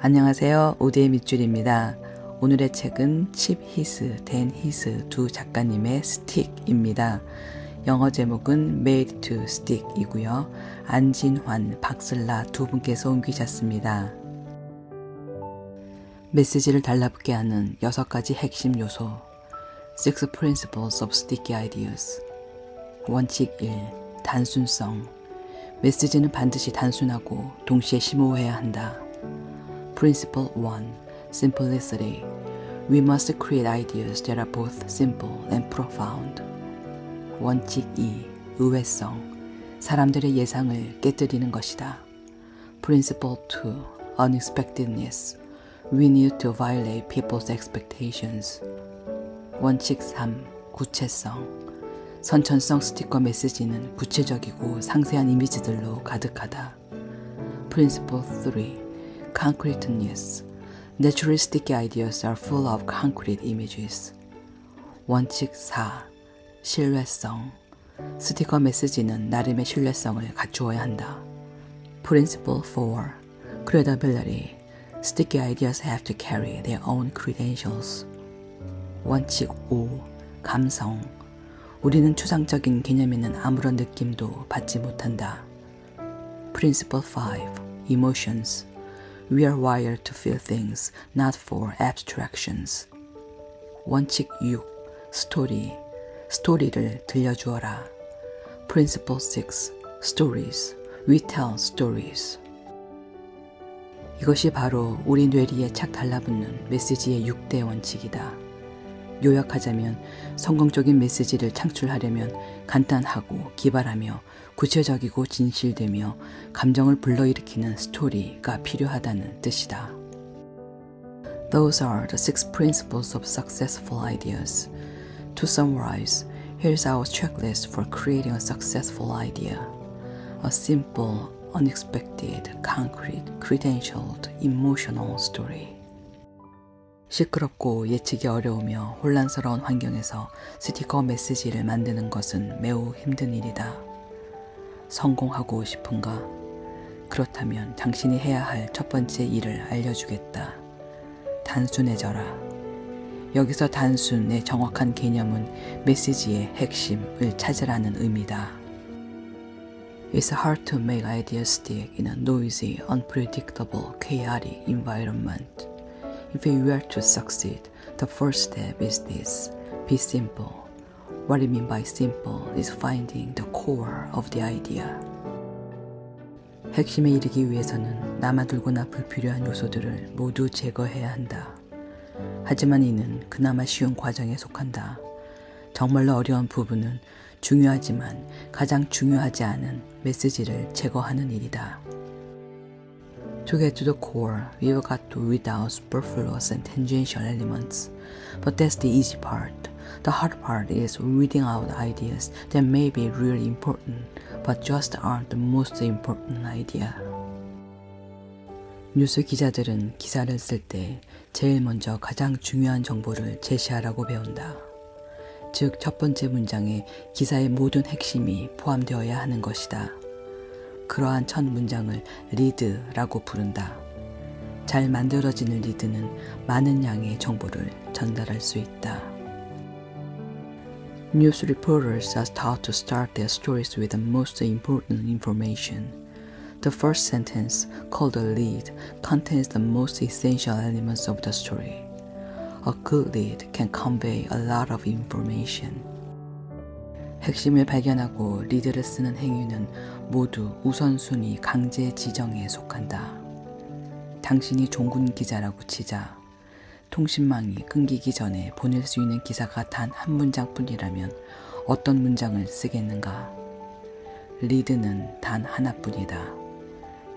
안녕하세요. 오디의 밑줄입니다. 오늘의 책은 칩 히스, 댄 히스 두 작가님의 스틱입니다. 영어 제목은 Made to Stick 이고요. 안진환, 박슬라 두 분께서 옮기셨습니다. 메시지를 달라붙게 하는 6가지 핵심 요소 6 Principles of Sticky Ideas. 원칙 1. 단순성. 메시지는 반드시 단순하고 동시에 심오해야 한다. Principle 1. Simplicity. We must create ideas that are both simple and profound. 원칙 2. 의외성. 사람들의 예상을 깨뜨리는 것이다. Principle 2. Unexpectedness. We need to violate people's expectations. 원칙 3. 구체성. 선천성 스티커 메시지는 구체적이고 상세한 이미지들로 가득하다. Principle 3. Concreteness. Naturally sticky ideas are full of concrete images. 원칙 4. 신뢰성. 스티커 메시지는 나름의 신뢰성을 갖추어야 한다. Principle 4. Credibility. Sticky ideas have to carry their own credentials. 원칙 5. 감성. 우리는 추상적인 개념에는 아무런 느낌도 받지 못한다. Principle 5. Emotions. We are wired to feel things, not for abstractions. 원칙 6. 스토리. 스토리를 들려주어라. Principle 6. Stories. We tell stories. 이것이 바로 우리 뇌리에 착 달라붙는 메시지의 6대 원칙이다. 요약하자면 성공적인 메시지를 창출하려면 간단하고 기발하며 구체적이고 진실되며 감정을 불러일으키는 스토리가 필요하다는 뜻이다. Those are the 6 principles of successful ideas. To summarize, here's our checklist for creating a successful idea. A simple, unexpected, concrete, credentialed, emotional story. 시끄럽고 예측이 어려우며 혼란스러운 환경에서 스티커 메시지를 만드는 것은 매우 힘든 일이다. 성공하고 싶은가? 그렇다면 당신이 해야 할 첫 번째 일을 알려주겠다. 단순해져라. 여기서 단순의 정확한 개념은 메시지의 핵심을 찾으라는 의미다. It's hard to make ideas stick in a noisy, unpredictable, chaotic environment. If you are to succeed, the first step is this. Be simple. What I mean by simple is finding the core of the idea. 핵심에 이르기 위해서는 남아돌거나 불필요한 요소들을 모두 제거해야 한다. 하지만 이는 그나마 쉬운 과정에 속한다. 정말로 어려운 부분은 중요하지만 가장 중요하지 않은 메시지를 제거하는 일이다. To get to the core, we've got to weed out superfluous and tangential elements. But that's the easy part. The hard part is weeding out ideas that may be really important, but just aren't the most important idea. 뉴스 기자들은 기사를 쓸 때 제일 먼저 가장 중요한 정보를 제시하라고 배운다. 즉, 첫 번째 문장에 기사의 모든 핵심이 포함되어야 하는 것이다. 그러한 첫 문장을 리드라고 부른다. 잘 만들어지는 리드는 많은 양의 정보를 전달할 수 있다. News reporters are taught to start their stories with the most important information. The first sentence, called a lead, contains the most essential elements of the story. A good lead can convey a lot of information. 핵심을 발견하고 리드를 쓰는 행위는 모두 우선순위 강제 지정에 속한다. 당신이 종군 기자라고 치자. 통신망이 끊기기 전에 보낼 수 있는 기사가 단 한 문장뿐이라면 어떤 문장을 쓰겠는가? 리드는 단 하나뿐이다.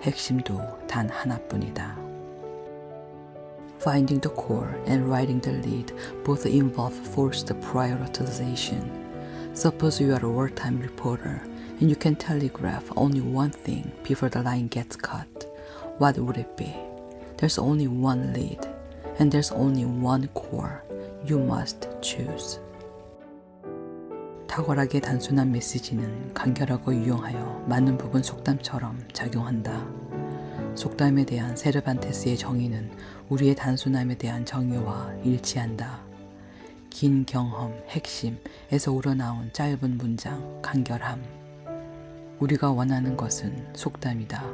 핵심도 단 하나뿐이다. Finding the core and writing the lead both involve forced prioritization. Suppose you are a wartime reporter and you can telegraph only one thing before the line gets cut. What would it be? There's only one lead and there's only one core. You must choose. 탁월하게 단순한 메시지는 간결하고 유용하여 많은 부분 속담처럼 작용한다. 속담에 대한 세르반테스의 정의는 우리의 단순함에 대한 정의와 일치한다. 긴 경험, 핵심에서 우러나온 짧은 문장, 간결함. 우리가 원하는 것은 속담이다.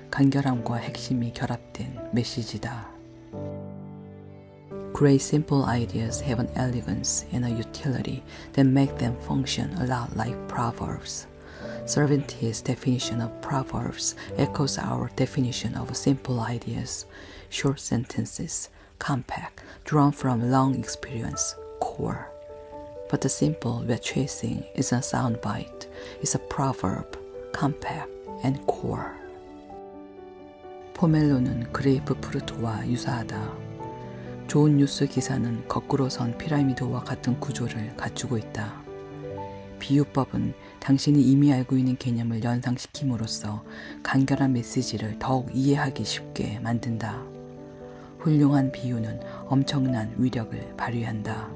간결함과 핵심이 결합된 메시지다. Great simple ideas have an elegance and a utility that make them function a lot like proverbs. Cervantes' definition of proverbs echoes our definition of simple ideas, short sentences, compact, drawn from long experience, core. But the simple we're chasing isn't a soundbite, it's a proverb, compact, and core. 포멜로는 그레이프 프루트와 유사하다. 좋은 뉴스 기사는 거꾸로 선 피라미드와 같은 구조를 갖추고 있다. 비유법은 당신이 이미 알고 있는 개념을 연상시킴으로써 간결한 메시지를 더욱 이해하기 쉽게 만든다. 훌륭한 비유는 엄청난 위력을 발휘한다.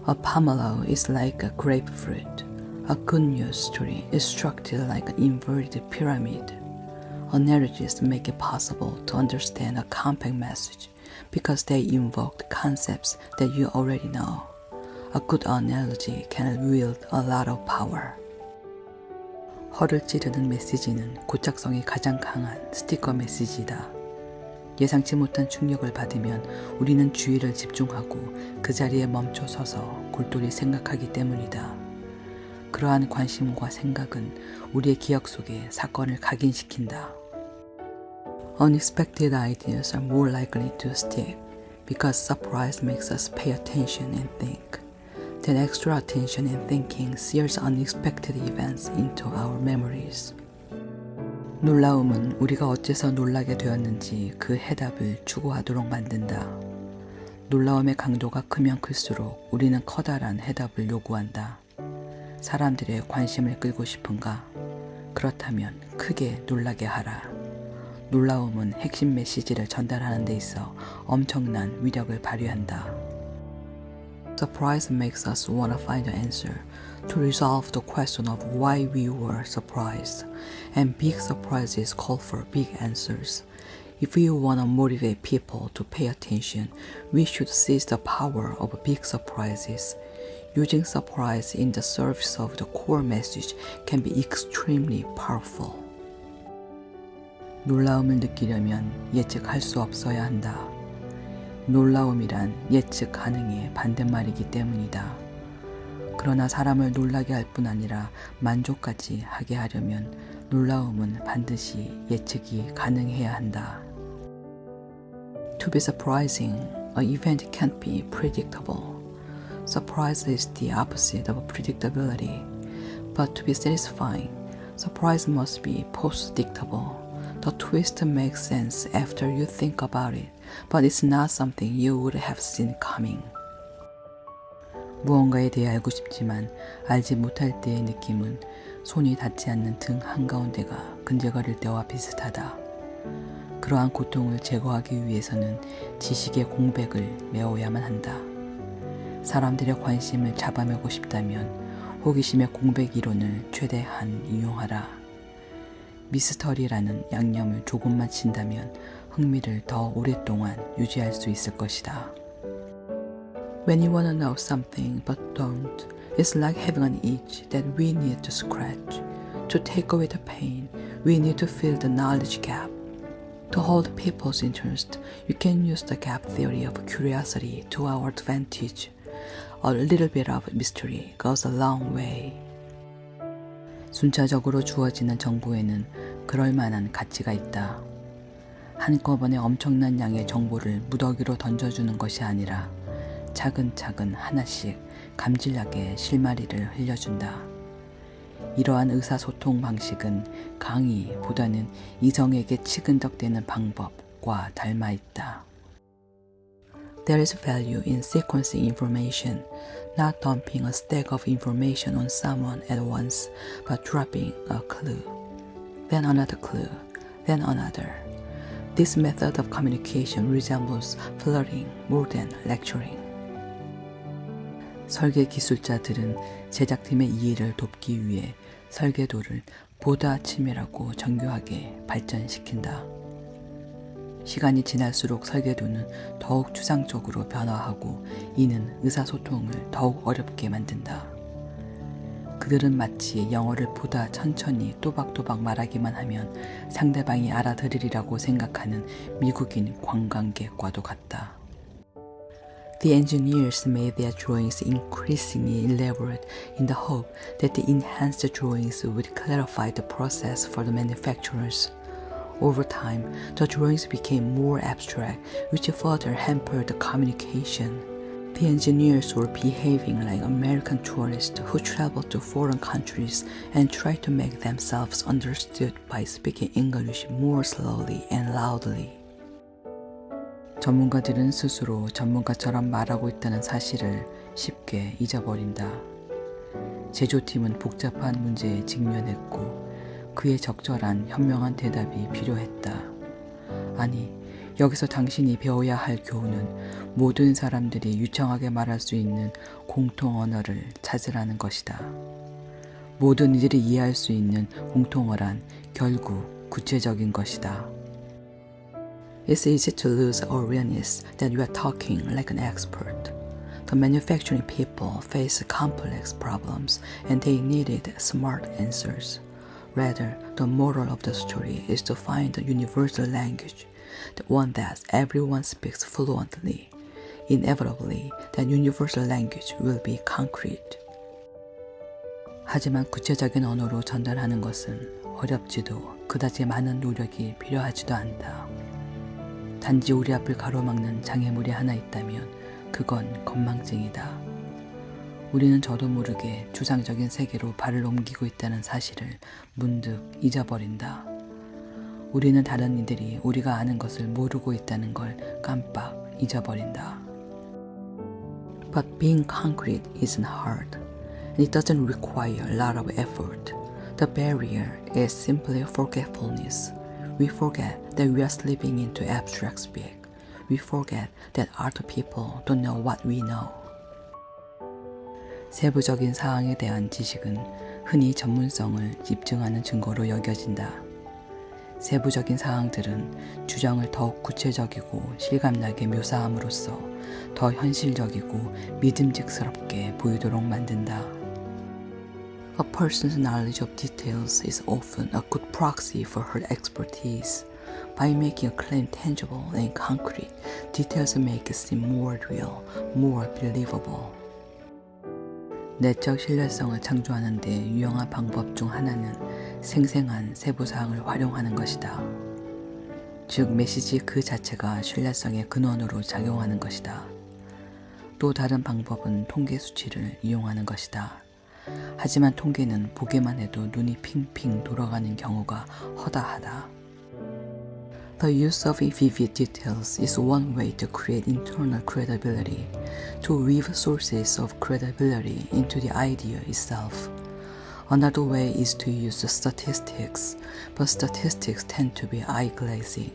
A pomelo is like a grapefruit. A good news story is structured like an inverted pyramid. Analogies make it possible to understand a compact message because they invoke concepts that you already know. A good analogy can wield a lot of power. 허를 찌르는 메시지는 고착성이 가장 강한 스티커 메시지다. 예상치 못한 충격을 받으면 우리는 주의를 집중하고 그 자리에 멈춰 서서 골똘히 생각하기 때문이다. 그러한 관심과 생각은 우리의 기억 속에 사건을 각인시킨다. Unexpected ideas are more likely to stick because surprise makes us pay attention and think. That extra attention and thinking sears unexpected events into our memories. 놀라움은 우리가 어째서 놀라게 되었는지 그 해답을 추구하도록 만든다. 놀라움의 강도가 크면 클수록 우리는 커다란 해답을 요구한다. 사람들의 관심을 끌고 싶은가? 그렇다면 크게 놀라게 하라. 놀라움은 핵심 메시지를 전달하는 데 있어 엄청난 위력을 발휘한다. Surprise makes us want to find the answer, to resolve the question of why we were surprised, and big surprises call for big answers. If we want to motivate people to pay attention, we should seize the power of big surprises. Using surprise in the service of the core message can be extremely powerful. 놀라움을 느끼려면 예측할 수 없어야 한다. 놀라움이란 예측 가능의 반대말이기 때문이다. 그러나 사람을 놀라게 할 뿐 아니라 만족까지 하게 하려면 놀라움은 반드시 예측이 가능해야 한다. To be surprising, an event can't be predictable. Surprise is the opposite of predictability. But to be satisfying, surprise must be post-dictable. The twist makes sense after you think about it, but it's not something you would have seen coming. 무언가에 대해 알고 싶지만 알지 못할 때의 느낌은 손이 닿지 않는 등 한가운데가 근질거릴 때와 비슷하다. 그러한 고통을 제거하기 위해서는 지식의 공백을 메워야만 한다. 사람들의 관심을 잡아매고 싶다면 호기심의 공백 이론을 최대한 이용하라. 미스터리라는 양념을 조금만 친다면 흥미를 더 오랫동안 유지할 수 있을 것이다. When you want to know something but don't, it's like having an itch that we need to scratch. To take away the pain, we need to fill the knowledge gap. To hold people's interest, you can use the gap theory of curiosity to our advantage. A little bit of mystery goes a long way. 순차적으로 주어지는 정보에는 그럴 만한 가치가 있다. 한꺼번에 엄청난 양의 정보를 무더기로 던져주는 것이 아니라 차근차근 하나씩 감질나게 실마리를 흘려준다. 이러한 의사소통 방식은 강의보다는 이성에게 치근덕대는 방법과 닮아 있다. There is value in sequencing information, not dumping a stack of information on someone at once, but dropping a clue, then another clue, then another. This method of communication resembles flirting more than lecturing. 설계 기술자들은 제작팀의 이해를 돕기 위해 설계도를 보다 치밀하고 정교하게 발전시킨다. 시간이 지날수록 설계도는 더욱 추상적으로 변화하고 이는 의사소통을 더욱 어렵게 만든다. 그들은 마치 영어를 보다 천천히 또박또박 말하기만 하면 상대방이 알아들으리라고 생각하는 미국인 관광객과도 같다. The engineers made their drawings increasingly elaborate in the hope that the enhanced drawings would clarify the process for the manufacturers. Over time, the drawings became more abstract, which further hampered the communication. The engineers were behaving like American tourists who traveled to foreign countries and tried to make themselves understood by speaking English more slowly and loudly. 전문가들은 스스로 전문가처럼 말하고 있다는 사실을 쉽게 잊어버린다. 제조팀은 복잡한 문제에 직면했고 그의 적절한 현명한 대답이 필요했다. 아니, 여기서 당신이 배워야 할 교훈은 모든 사람들이 유창하게 말할 수 있는 공통 언어를 찾으라는 것이다. 모든 이들이 이해할 수 있는 공통어란 결국 구체적인 것이다. It's easy to lose awareness that you are talking like an expert. The manufacturing people face complex problems and they needed smart answers. Rather, the moral of the story is to find a universal language, the one that everyone speaks fluently. Inevitably, that universal language will be concrete. 하지만 구체적인 언어로 전달하는 것은 어렵지도 그다지 많은 노력이 필요하지도 않다. 단지 우리 앞을 가로막는 장애물이 하나 있다면 그건 건망증이다. 우리는 저도 모르게 추상적인 세계로 발을 옮기고 있다는 사실을 문득 잊어버린다. 우리는 다른 이들이 우리가 아는 것을 모르고 있다는 걸 깜빡 잊어버린다. But being concrete isn't hard, and it doesn't require a lot of effort. The barrier is simply forgetfulness. We forget that we are slipping into abstract speak. We forget that other people don't know what we know. 세부적인 사항에 대한 지식은 흔히 전문성을 입증하는 증거로 여겨진다. 세부적인 사항들은 주장을 더욱 구체적이고 실감나게 묘사함으로써 더 현실적이고 믿음직스럽게 보이도록 만든다. A person's knowledge of details is often a good proxy for her expertise. By making a claim tangible and concrete, details make it seem more real, more believable. 내적 신뢰성을 창조하는 데 유용한 방법 중 하나는 생생한 세부사항을 활용하는 것이다. 즉, 메시지 그 자체가 신뢰성의 근원으로 작용하는 것이다. 또 다른 방법은 통계 수치를 이용하는 것이다. 하지만 통계는 보기만 해도 눈이 핑핑 돌아가는 경우가 허다하다. The use of vivid details is one way to create internal credibility, to weave sources of credibility into the idea itself. Another way is to use statistics, but statistics tend to be eye-glazing.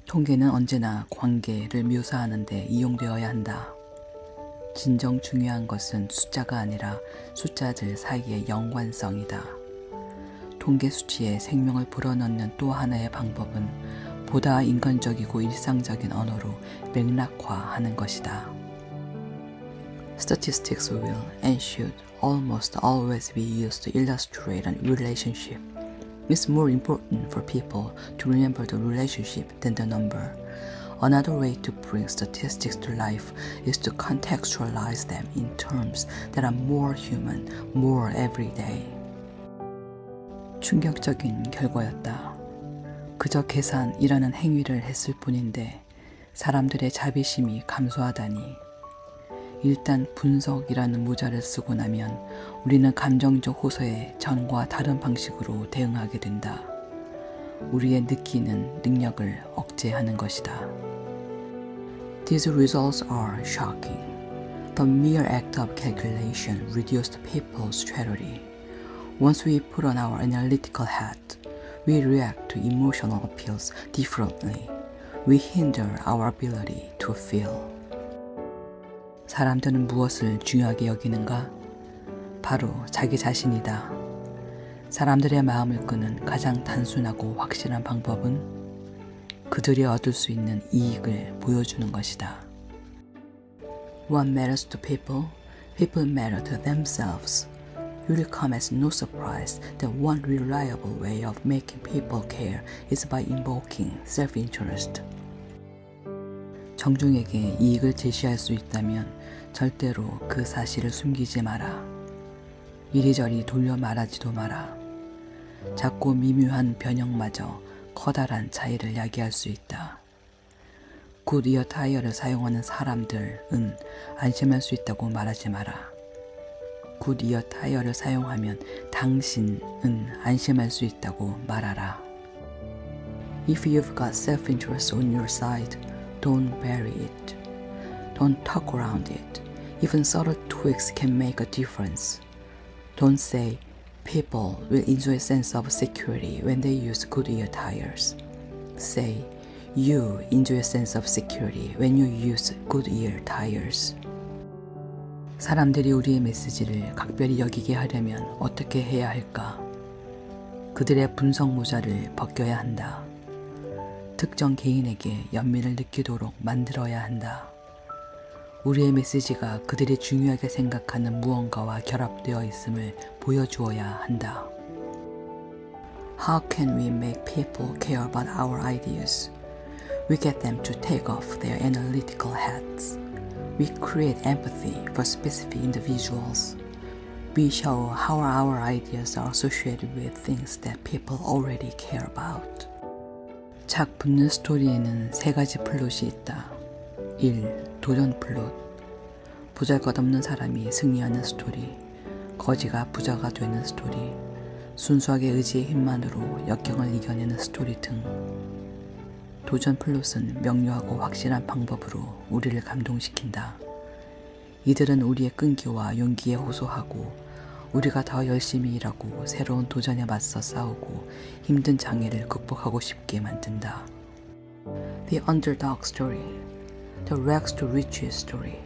통계는 언제나 관계를 묘사하는 데 이용되어야 한다. 진정 중요한 것은 숫자가 아니라 숫자들 사이의 연관성이다. 통계 수치에 생명을 불어넣는 또 하나의 방법은 보다 인간적이고 일상적인 언어로 맥락화하는 것이다. Statistics will and should almost always be used to illustrate a relationship. It's more important for people to remember the relationship than the number. Another way to bring statistics to life is to contextualize them in terms that are more human, more everyday. 충격적인 결과였다. 그저 계산이라는 행위를 했을 뿐인데 사람들의 자비심이 감소하다니. 일단 분석이라는 모자를 쓰고 나면 우리는 감정적 호소에 전과 다른 방식으로 대응하게 된다. 우리의 느끼는 능력을 억제하는 것이다. These results are shocking. The mere act of calculation reduced people's strategy. Once we put on our analytical hat, we react to emotional appeals differently. We hinder our ability to feel. 사람들은 무엇을 중요하게 여기는가? 바로 자기 자신이다. 사람들의 마음을 끄는 가장 단순하고 확실한 방법은 그들이 얻을 수 있는 이익을 보여주는 것이다. What matters to people, people matter to themselves. It will come as no surprise that one reliable way of making people care is by invoking self-interest. 정중에게 이익을 제시할 수 있다면 절대로 그 사실을 숨기지 마라. 이리저리 돌려 말하지도 마라. 작고 미묘한 변형마저 커다란 차이를 야기할 수 있다. 굿이어 타이어를 사용하는 사람들은 안심할 수 있다고 말하지 마라. 굿이어 타이어를 사용하면 당신은 안심할 수 있다고 말하라. If you've got self-interest on your side, don't bury it. Don't talk around it. Even subtle tweaks can make a difference. Don't say, people will enjoy a sense of security when they use Goodyear tires. Say, you enjoy a sense of security when you use Goodyear tires. 사람들이 우리의 메시지를 각별히 여기게 하려면 어떻게 해야 할까? 그들의 분석 모자를 벗겨야 한다. 특정 개인에게 연민을 느끼도록 만들어야 한다. 우리의 메시지가 그들이 중요하게 생각하는 무언가와 결합되어 있음을 보여주어야 한다. How can we make people care about our ideas? We get them to take off their analytical hats. We create empathy for specific individuals. We show how our ideas are associated with things that people already care about. 착 붙는 스토리에는 세 가지 플롯이 있다. 1. 도전 플롯. 보잘것없는 사람이 승리하는 스토리. 거지가 부자가 되는 스토리. 순수하게 의지의 힘만으로 역경을 이겨내는 스토리 등. 도전 플롯은 명료하고 확실한 방법으로 우리를 감동시킨다. 이들은 우리의 끈기와 용기에 호소하고 우리가 더 열심히 일하고 새로운 도전에 맞서 싸우고 힘든 장애를 극복하고 싶게 만든다. The underdog story, the rags to riches story,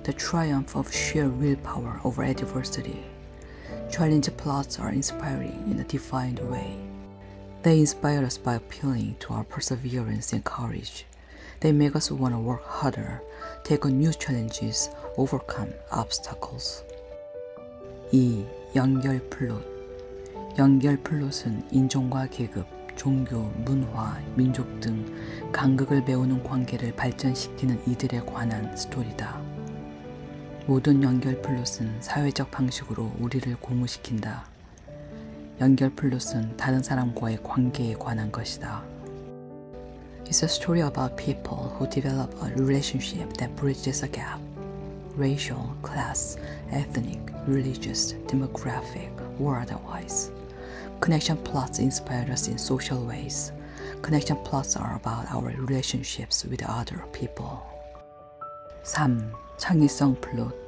the triumph of sheer willpower over adversity. Challenge plots are inspiring in a defined way. They inspire us by appealing to our perseverance and courage. They make us want to work harder, take on new challenges, overcome obstacles. 2. 연결 플롯. 연결 플롯은 인종과 계급, 종교, 문화, 민족 등 간극을 메우는 관계를 발전시키는 이들에 관한 스토리다. 모든 연결 플롯은 사회적 방식으로 우리를 고무시킨다. 연결 플롯은 다른 사람과의 관계에 관한 것이다. It's a story about people who develop a relationship that bridges a gap. Racial, class, ethnic, religious, demographic, or otherwise. Connection plots inspire us in social ways. Connection plots are about our relationships with other people. 3. 창의성 플롯.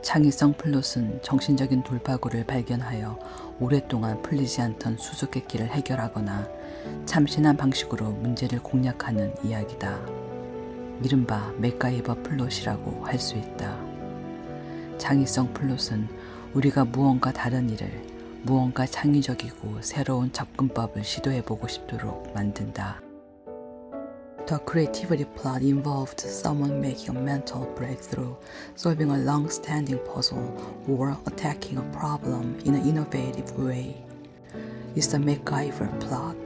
창의성 플롯은 정신적인 돌파구를 발견하여 오랫동안 풀리지 않던 수수께끼를 해결하거나 참신한 방식으로 문제를 공략하는 이야기다. 이른바 맥가이버 플롯이라고 할 수 있다. 창의성 플롯은 우리가 무언가 다른 일을, 무언가 창의적이고 새로운 접근법을 시도해보고 싶도록 만든다. The creativity plot involved someone making a mental breakthrough, solving a long-standing puzzle, or attacking a problem in an innovative way. It's the MacGyver plot.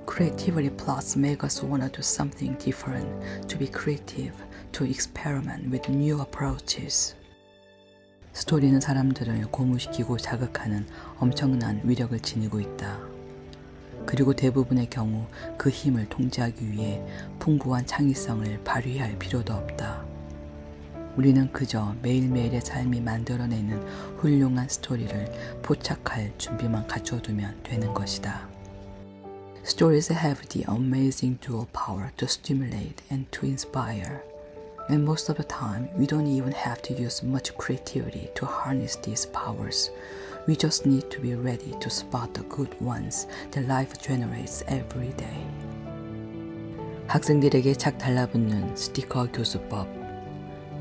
Creativity plots make us want to do something different, to be creative, to experiment with new approaches. 스토리는 사람들을 고무시키고 자극하는 엄청난 위력을 지니고 있다. 그리고 대부분의 경우 그 힘을 통제하기 위해 풍부한 창의성을 발휘할 필요도 없다. 우리는 그저 매일매일의 삶이 만들어내는 훌륭한 스토리를 포착할 준비만 갖춰두면 되는 것이다. Stories have the amazing dual power to stimulate and to inspire. And most of the time, we don't even have to use much creativity to harness these powers. We just need to be ready to spot the good ones that life generates every day. 학생들에게 착 달라붙는 스티커 교수법.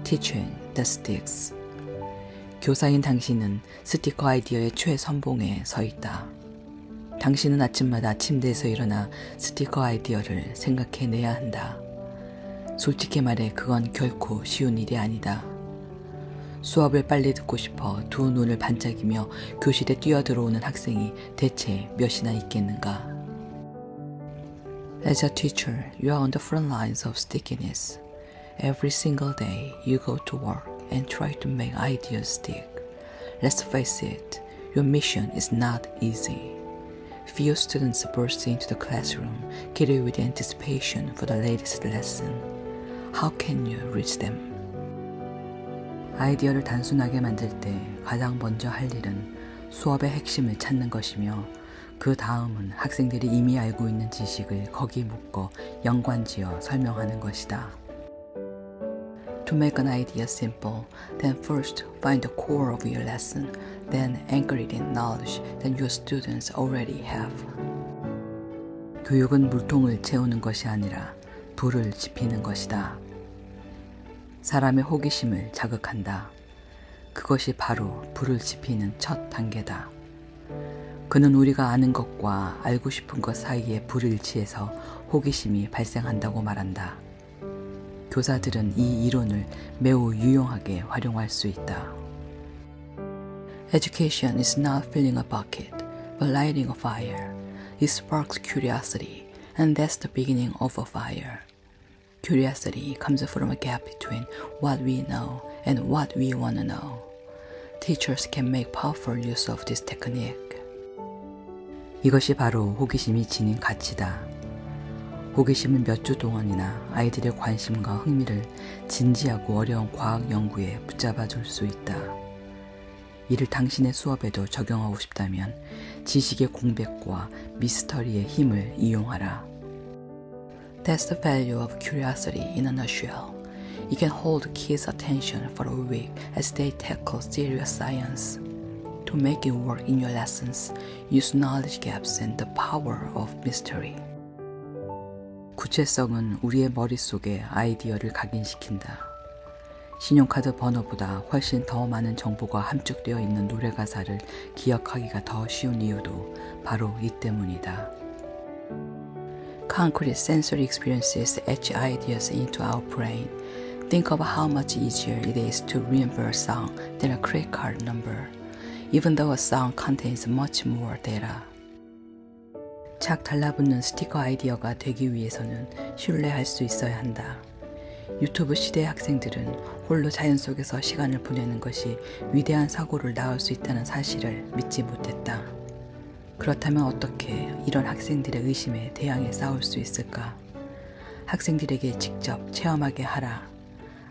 Teaching that sticks. 교사인 당신은 스티커 아이디어의 최선봉에 서 있다. 당신은 아침마다 침대에서 일어나 스티커 아이디어를 생각해내야 한다. 솔직히 말해 그건 결코 쉬운 일이 아니다. 수업을 빨리 듣고 싶어 두 눈을 반짝이며 교실에 뛰어들어오는 학생이 대체 몇이나 있겠는가. As a teacher, you are on the front lines of stickiness. Every single day, you go to work and try to make ideas stick. Let's face it, your mission is not easy. Few students burst into the classroom, giddy with anticipation for the latest lesson. How can you reach them? 아이디어를 단순하게 만들 때 가장 먼저 할 일은 수업의 핵심을 찾는 것이며 그 다음은 학생들이 이미 알고 있는 지식을 거기 묶어 연관지어 설명하는 것이다. To make an idea simple, then first find the core of your lesson, then anchor it in knowledge that your students already have. 교육은 물통을 채우는 것이 아니라 불을 지피는 것이다. 사람의 호기심을 자극한다. 그것이 바로 불을 지피는 첫 단계다. 그는 우리가 아는 것과 알고 싶은 것 사이에 불을 지해서 호기심이 발생한다고 말한다. 교사들은 이 이론을 매우 유용하게 활용할 수 있다. Education is not filling a bucket, but lighting a fire. It sparks curiosity, and that's the beginning of a fire. Curiosity comes from a gap between what we know and what we want to know. Teachers can make powerful use of this technique. 이것이 바로 호기심이 지닌 가치다. 호기심은 몇 주 동안이나 아이들의 관심과 흥미를 진지하고 어려운 과학 연구에 붙잡아 줄 수 있다. 이를 당신의 수업에도 적용하고 싶다면 지식의 공백과 미스터리의 힘을 이용하라. That's the value of curiosity in a nutshell. It can hold kids' attention for a week as they tackle serious science. To make it work in your lessons, use knowledge gaps and the power of mystery. 구체성은 우리의 머릿속에 아이디어를 각인시킨다. 신용카드 번호보다 훨씬 더 많은 정보가 함축되어 있는 노래 가사를 기억하기가 더 쉬운 이유도 바로 이 때문이다. Concrete sensory experiences etch ideas into our brain. Think of how much easier it is to remember a song than a credit card number, even though a song contains much more data. 착 달라붙는 스티커 아이디어가 되기 위해서는 신뢰할 수 있어야 한다. 유튜브 시대의 학생들은 홀로 자연 속에서 시간을 보내는 것이 위대한 사고를 낳을 수 있다는 사실을 믿지 못했다. 그렇다면 어떻게 이런 학생들의 의심에 대항해 싸울 수 있을까? 학생들에게 직접 체험하게 하라.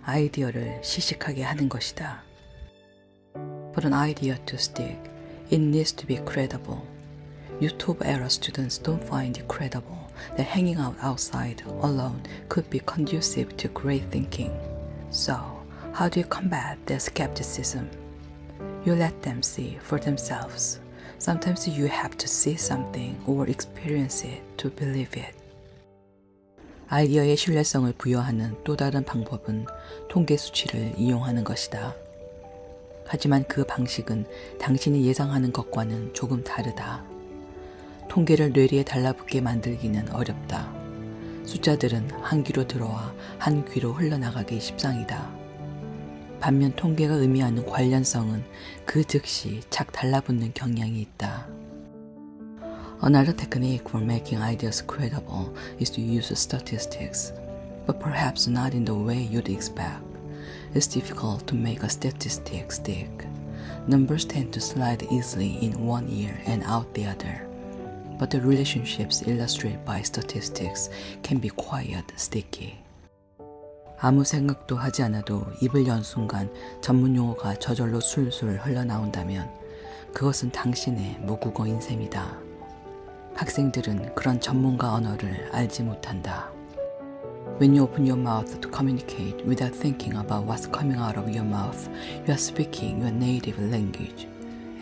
아이디어를 시식하게 하는 것이다. But an idea to stick, it needs to be credible. YouTube era students don't find it credible that hanging out outside alone could be conducive to great thinking. So, how do you combat their skepticism? You let them see for themselves. Sometimes you have to see something or experience it to believe it. 아이디어의 신뢰성을 부여하는 또 다른 방법은 통계 수치를 이용하는 것이다. 하지만 그 방식은 당신이 예상하는 것과는 조금 다르다. 통계를 뇌리에 달라붙게 만들기는 어렵다. 숫자들은 한 귀로 들어와 한 귀로 흘러나가기 십상이다. 반면 통계가 의미하는 관련성은 그 즉시 착 달라붙는 경향이 있다. Another technique for making ideas credible is to use statistics, but perhaps not in the way you'd expect. It's difficult to make a statistic stick. Numbers tend to slide easily in one ear and out the other. But the relationships illustrated by statistics can be quite sticky. 아무 생각도 하지 않아도 입을 연 순간 전문 용어가 저절로 술술 흘러나온다면 그것은 당신의 모국어인 셈이다. 학생들은 그런 전문가 언어를 알지 못한다. When you open your mouth to communicate without thinking about what's coming out of your mouth, you are speaking your native language,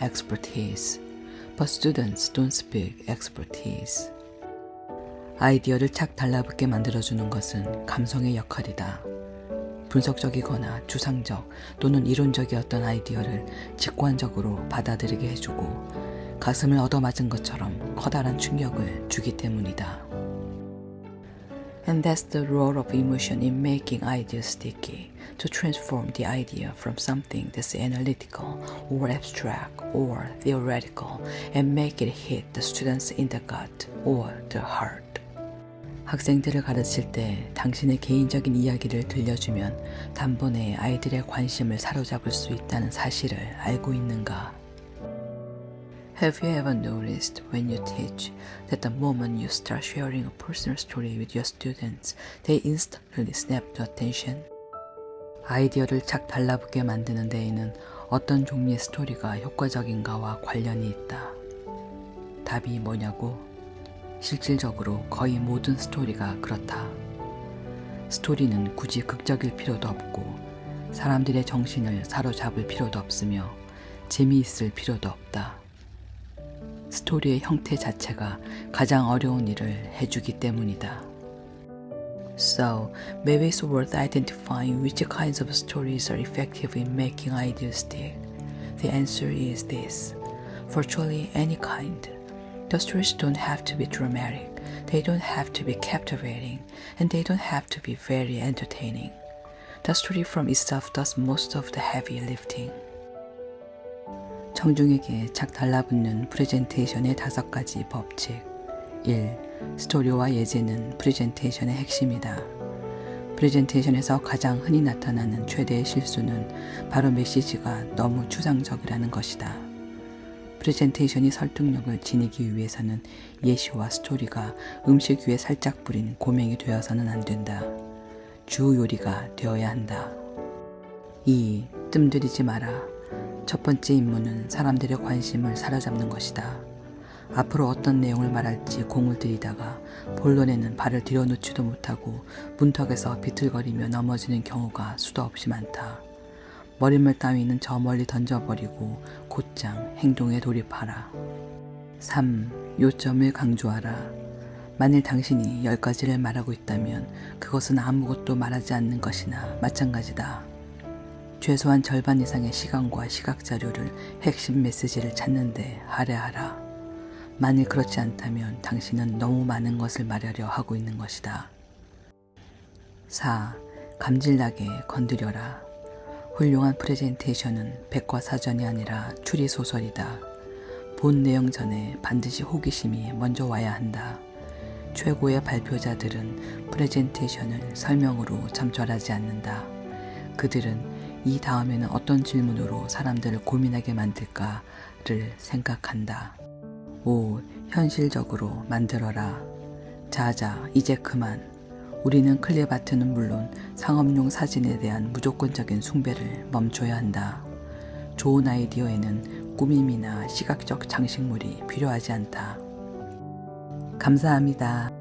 expertise. But students don't speak expertise. 아이디어를 착 달라붙게 만들어주는 것은 감성의 역할이다. 분석적이거나 주상적 또는 이론적이었던 아이디어를 직관적으로 받아들이게 해주고 가슴을 얻어맞은 것처럼 커다란 충격을 주기 때문이다. And that's the role of emotion in making ideas sticky, to transform the idea from something that's analytical or abstract or theoretical and make it hit the students in the gut or the heart. 학생들을 가르칠 때 당신의 개인적인 이야기를 들려주면 단번에 아이들의 관심을 사로잡을 수 있다는 사실을 알고 있는가? Have you ever noticed when you teach that the moment you start sharing a personal story with your students, they instantly snap to attention? 아이디어를 착 달라붙게 만드는 데에는 어떤 종류의 스토리가 효과적인가와 관련이 있다. 답이 뭐냐고? 실질적으로 거의 모든 스토리가 그렇다. 스토리는 굳이 극적일 필요도 없고 사람들의 정신을 사로잡을 필요도 없으며 재미있을 필요도 없다. 스토리의 형태 자체가 가장 어려운 일을 해주기 때문이다. So, maybe it's worth identifying which kinds of stories are effective in making ideas stick. The answer is this: virtually any kind. The stories don't have to be dramatic, they don't have to be captivating, and they don't have to be very entertaining. The story from itself does most of the heavy lifting. 청중에게 착 달라붙는 프레젠테이션의 5가지 법칙. 1. 스토리와 예제는 프레젠테이션의 핵심이다. 프레젠테이션에서 가장 흔히 나타나는 최대의 실수는 바로 메시지가 너무 추상적이라는 것이다. 프레젠테이션이 설득력을 지니기 위해서는 예시와 스토리가 음식 위에 살짝 뿌린 고명이 되어서는 안 된다. 주 요리가 되어야 한다. 2. 뜸들이지 마라. 첫 번째 임무는 사람들의 관심을 사로잡는 것이다. 앞으로 어떤 내용을 말할지 공을 들이다가 본론에는 발을 들여놓지도 못하고 문턱에서 비틀거리며 넘어지는 경우가 수도 없이 많다. 머릿말 따위는 저 멀리 던져버리고 곧장 행동에 돌입하라. 3. 요점을 강조하라. 만일 당신이 10가지를 말하고 있다면 그것은 아무것도 말하지 않는 것이나 마찬가지다. 최소한 절반 이상의 시간과 시각자료를 핵심 메시지를 찾는 데 할애하라. 만일 그렇지 않다면 당신은 너무 많은 것을 말하려 하고 있는 것이다. 4. 감질나게 건드려라. 훌륭한 프레젠테이션은 백과사전이 아니라 추리소설이다. 본 내용 전에 반드시 호기심이 먼저 와야 한다. 최고의 발표자들은 프레젠테이션을 설명으로 점철하지 않는다. 그들은 이 다음에는 어떤 질문으로 사람들을 고민하게 만들까를 생각한다. 5. 현실적으로 만들어라. 자자, 이제 그만. 우리는 클레바트는 물론 상업용 사진에 대한 무조건적인 숭배를 멈춰야 한다. 좋은 아이디어에는 꾸밈이나 시각적 장식물이 필요하지 않다. 감사합니다.